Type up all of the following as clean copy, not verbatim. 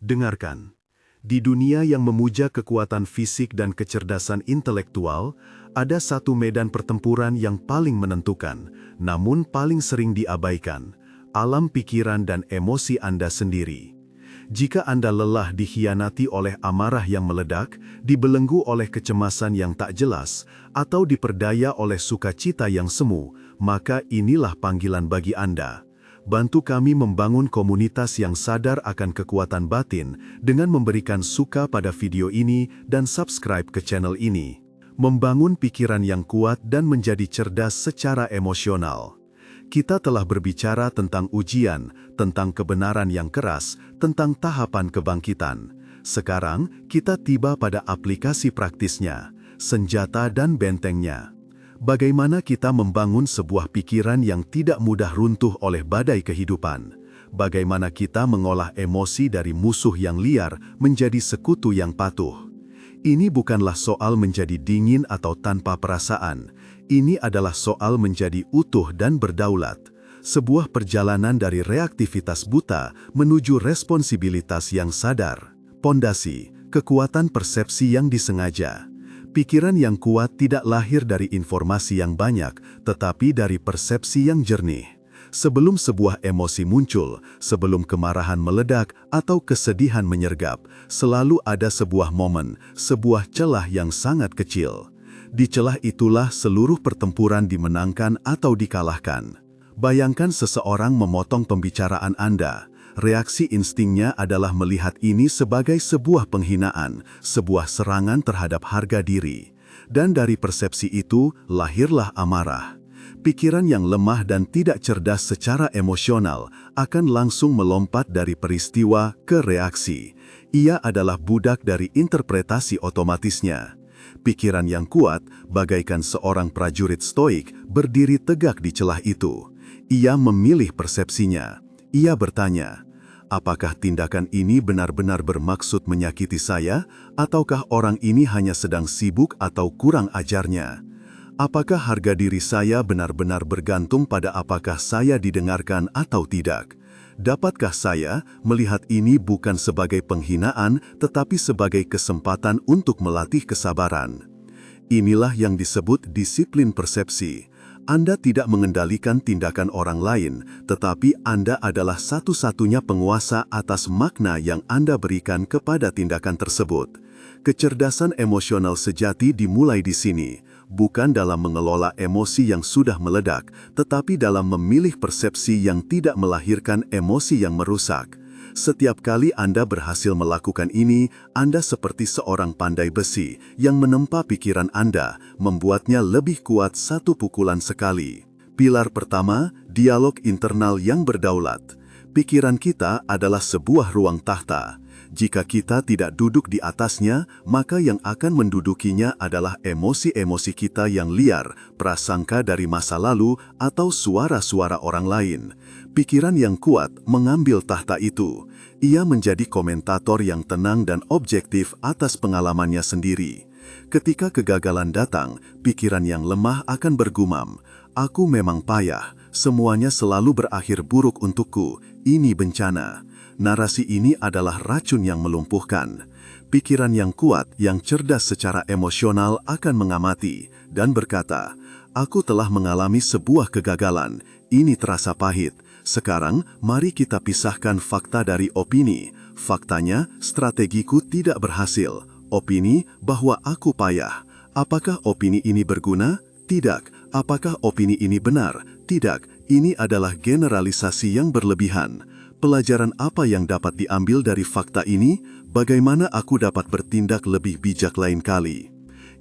Dengarkan. Di dunia yang memuja kekuatan fisik dan kecerdasan intelektual, ada satu medan pertempuran yang paling menentukan, namun paling sering diabaikan, alam pikiran dan emosi Anda sendiri. Jika Anda lelah dikhianati oleh amarah yang meledak, dibelenggu oleh kecemasan yang tak jelas, atau diperdaya oleh sukacita yang semu, maka inilah panggilan bagi Anda. Bantu kami membangun komunitas yang sadar akan kekuatan batin dengan memberikan suka pada video ini dan subscribe ke channel ini. Membangun pikiran yang kuat dan menjadi cerdas secara emosional. Kita telah berbicara tentang ujian, tentang kebenaran yang keras, tentang tahapan kebangkitan. Sekarang, kita tiba pada aplikasi praktisnya, senjata dan bentengnya. Bagaimana kita membangun sebuah pikiran yang tidak mudah runtuh oleh badai kehidupan? Bagaimana kita mengolah emosi dari musuh yang liar menjadi sekutu yang patuh? Ini bukanlah soal menjadi dingin atau tanpa perasaan. Ini adalah soal menjadi utuh dan berdaulat. Sebuah perjalanan dari reaktivitas buta menuju responsibilitas yang sadar. Pondasi, kekuatan persepsi yang disengaja. Pikiran yang kuat tidak lahir dari informasi yang banyak, tetapi dari persepsi yang jernih. Sebelum sebuah emosi muncul, sebelum kemarahan meledak atau kesedihan menyergap, selalu ada sebuah momen, sebuah celah yang sangat kecil. Di celah itulah seluruh pertempuran dimenangkan atau dikalahkan. Bayangkan seseorang memotong pembicaraan Anda. Reaksi instingnya adalah melihat ini sebagai sebuah penghinaan, sebuah serangan terhadap harga diri. Dan dari persepsi itu, lahirlah amarah. Pikiran yang lemah dan tidak cerdas secara emosional akan langsung melompat dari peristiwa ke reaksi. Ia adalah budak dari interpretasi otomatisnya. Pikiran yang kuat, bagaikan seorang prajurit stoik, berdiri tegak di celah itu. Ia memilih persepsinya. Ia bertanya, apakah tindakan ini benar-benar bermaksud menyakiti saya, ataukah orang ini hanya sedang sibuk atau kurang ajarnya? Apakah harga diri saya benar-benar bergantung pada apakah saya didengarkan atau tidak? Dapatkah saya melihat ini bukan sebagai penghinaan, tetapi sebagai kesempatan untuk melatih kesabaran? Inilah yang disebut disiplin persepsi. Anda tidak mengendalikan tindakan orang lain, tetapi Anda adalah satu-satunya penguasa atas makna yang Anda berikan kepada tindakan tersebut. Kecerdasan emosional sejati dimulai di sini, bukan dalam mengelola emosi yang sudah meledak, tetapi dalam memilih persepsi yang tidak melahirkan emosi yang merusak. Setiap kali Anda berhasil melakukan ini, Anda seperti seorang pandai besi yang menempa pikiran Anda, membuatnya lebih kuat satu pukulan sekali. Pilar pertama, dialog internal yang berdaulat. Pikiran kita adalah sebuah ruang tahta. Jika kita tidak duduk di atasnya, maka yang akan mendudukinya adalah emosi-emosi kita yang liar, prasangka dari masa lalu, atau suara-suara orang lain. Pikiran yang kuat mengambil tahta itu. Ia menjadi komentator yang tenang dan objektif atas pengalamannya sendiri. Ketika kegagalan datang, pikiran yang lemah akan bergumam, "Aku memang payah, semuanya selalu berakhir buruk untukku, ini bencana." Narasi ini adalah racun yang melumpuhkan. Pikiran yang kuat, yang cerdas secara emosional akan mengamati dan berkata, "Aku telah mengalami sebuah kegagalan, ini terasa pahit. Sekarang, mari kita pisahkan fakta dari opini. Faktanya, strategiku tidak berhasil. Opini bahwa aku payah. Apakah opini ini berguna? Tidak. Apakah opini ini benar? Tidak. Ini adalah generalisasi yang berlebihan. Pelajaran apa yang dapat diambil dari fakta ini? Bagaimana aku dapat bertindak lebih bijak lain kali?"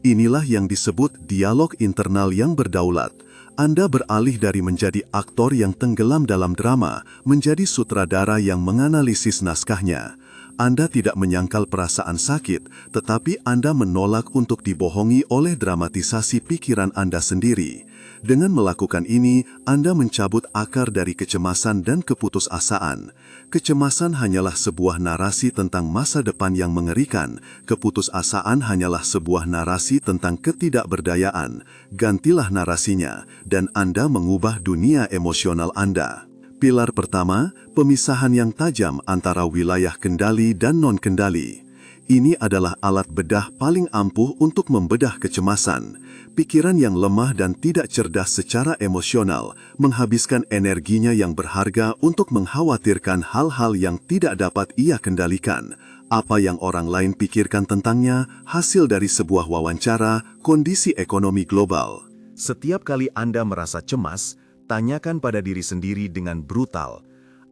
Inilah yang disebut dialog internal yang berdaulat. Anda beralih dari menjadi aktor yang tenggelam dalam drama, menjadi sutradara yang menganalisis naskahnya. Anda tidak menyangkal perasaan sakit, tetapi Anda menolak untuk dibohongi oleh dramatisasi pikiran Anda sendiri. Dengan melakukan ini, Anda mencabut akar dari kecemasan dan keputusasaan. Kecemasan hanyalah sebuah narasi tentang masa depan yang mengerikan. Keputusasaan hanyalah sebuah narasi tentang ketidakberdayaan. Gantilah narasinya, dan Anda mengubah dunia emosional Anda. Pilar pertama, pemisahan yang tajam antara wilayah kendali dan non-kendali. Ini adalah alat bedah paling ampuh untuk membedah kecemasan. Pikiran yang lemah dan tidak cerdas secara emosional menghabiskan energinya yang berharga untuk mengkhawatirkan hal-hal yang tidak dapat ia kendalikan. Apa yang orang lain pikirkan tentangnya hasil dari sebuah wawancara kondisi ekonomi global. Setiap kali Anda merasa cemas, tanyakan pada diri sendiri dengan brutal,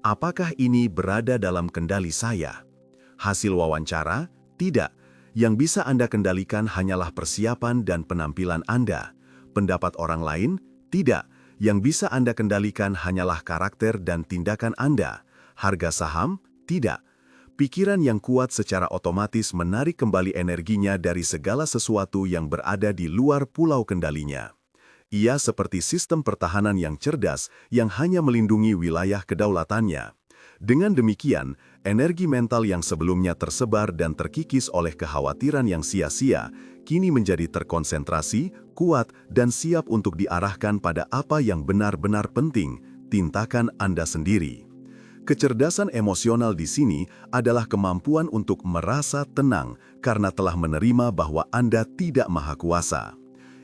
apakah ini berada dalam kendali saya? Hasil wawancara, tidak. Yang bisa Anda kendalikan hanyalah persiapan dan penampilan Anda. Pendapat orang lain, tidak. Yang bisa Anda kendalikan hanyalah karakter dan tindakan Anda. Harga saham, tidak. Pikiran yang kuat secara otomatis menarik kembali energinya dari segala sesuatu yang berada di luar pulau kendalinya. Ia seperti sistem pertahanan yang cerdas yang hanya melindungi wilayah kedaulatannya. Dengan demikian, energi mental yang sebelumnya tersebar dan terkikis oleh kekhawatiran yang sia-sia, kini menjadi terkonsentrasi, kuat, dan siap untuk diarahkan pada apa yang benar-benar penting, tindakan Anda sendiri. Kecerdasan emosional di sini adalah kemampuan untuk merasa tenang karena telah menerima bahwa Anda tidak maha kuasa.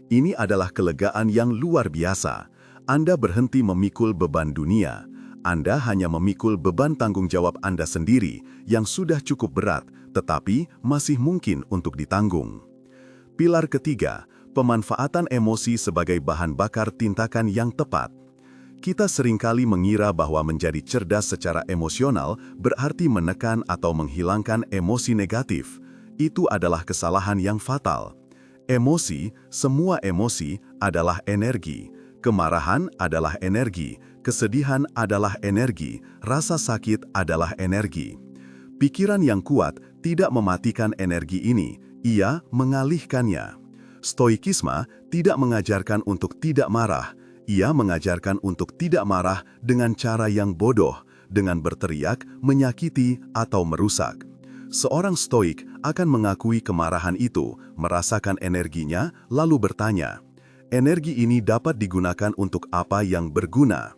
Ini adalah kelegaan yang luar biasa. Anda berhenti memikul beban dunia. Anda hanya memikul beban tanggung jawab Anda sendiri yang sudah cukup berat, tetapi masih mungkin untuk ditanggung. Pilar ketiga, pemanfaatan emosi sebagai bahan bakar tindakan yang tepat. Kita seringkali mengira bahwa menjadi cerdas secara emosional berarti menekan atau menghilangkan emosi negatif. Itu adalah kesalahan yang fatal. Emosi, semua emosi adalah energi. Kemarahan adalah energi, kesedihan adalah energi, rasa sakit adalah energi. Pikiran yang kuat tidak mematikan energi ini, ia mengalihkannya. Stoikisme tidak mengajarkan untuk tidak marah, ia mengajarkan untuk tidak marah dengan cara yang bodoh, dengan berteriak, menyakiti, atau merusak. Seorang stoik akan mengakui kemarahan itu, merasakan energinya, lalu bertanya, energi ini dapat digunakan untuk apa yang berguna?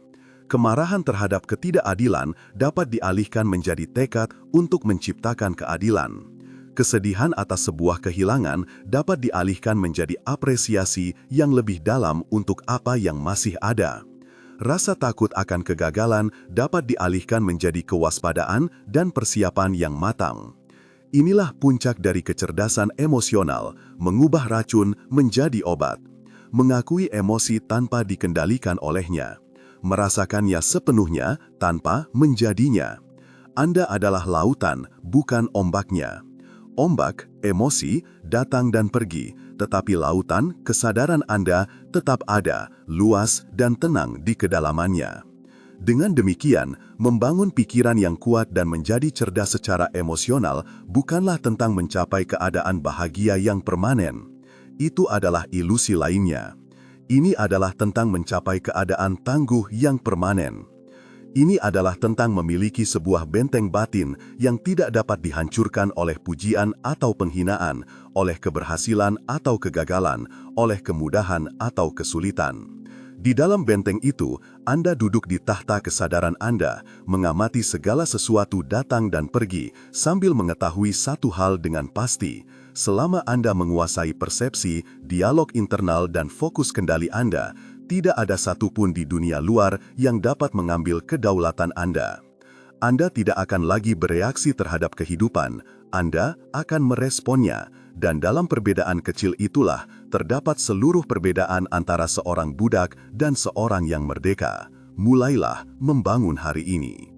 Kemarahan terhadap ketidakadilan dapat dialihkan menjadi tekad untuk menciptakan keadilan. Kesedihan atas sebuah kehilangan dapat dialihkan menjadi apresiasi yang lebih dalam untuk apa yang masih ada. Rasa takut akan kegagalan dapat dialihkan menjadi kewaspadaan dan persiapan yang matang. Inilah puncak dari kecerdasan emosional, mengubah racun menjadi obat. Mengakui emosi tanpa dikendalikan olehnya. Merasakannya sepenuhnya tanpa menjadinya. Anda adalah lautan, bukan ombaknya. Ombak, emosi, datang dan pergi, tetapi lautan, kesadaran Anda tetap ada, luas dan tenang di kedalamannya. Dengan demikian, membangun pikiran yang kuat dan menjadi cerdas secara emosional bukanlah tentang mencapai keadaan bahagia yang permanen. Itu adalah ilusi lainnya. Ini adalah tentang mencapai keadaan tangguh yang permanen. Ini adalah tentang memiliki sebuah benteng batin yang tidak dapat dihancurkan oleh pujian atau penghinaan, oleh keberhasilan atau kegagalan, oleh kemudahan atau kesulitan. Di dalam benteng itu, Anda duduk di tahta kesadaran Anda, mengamati segala sesuatu datang dan pergi, sambil mengetahui satu hal dengan pasti. Selama Anda menguasai persepsi, dialog internal dan fokus kendali Anda, tidak ada satupun di dunia luar yang dapat mengambil kedaulatan Anda. Anda tidak akan lagi bereaksi terhadap kehidupan, Anda akan meresponnya, dan dalam perbedaan kecil itulah terdapat seluruh perbedaan antara seorang budak dan seorang yang merdeka. Mulailah membangun hari ini.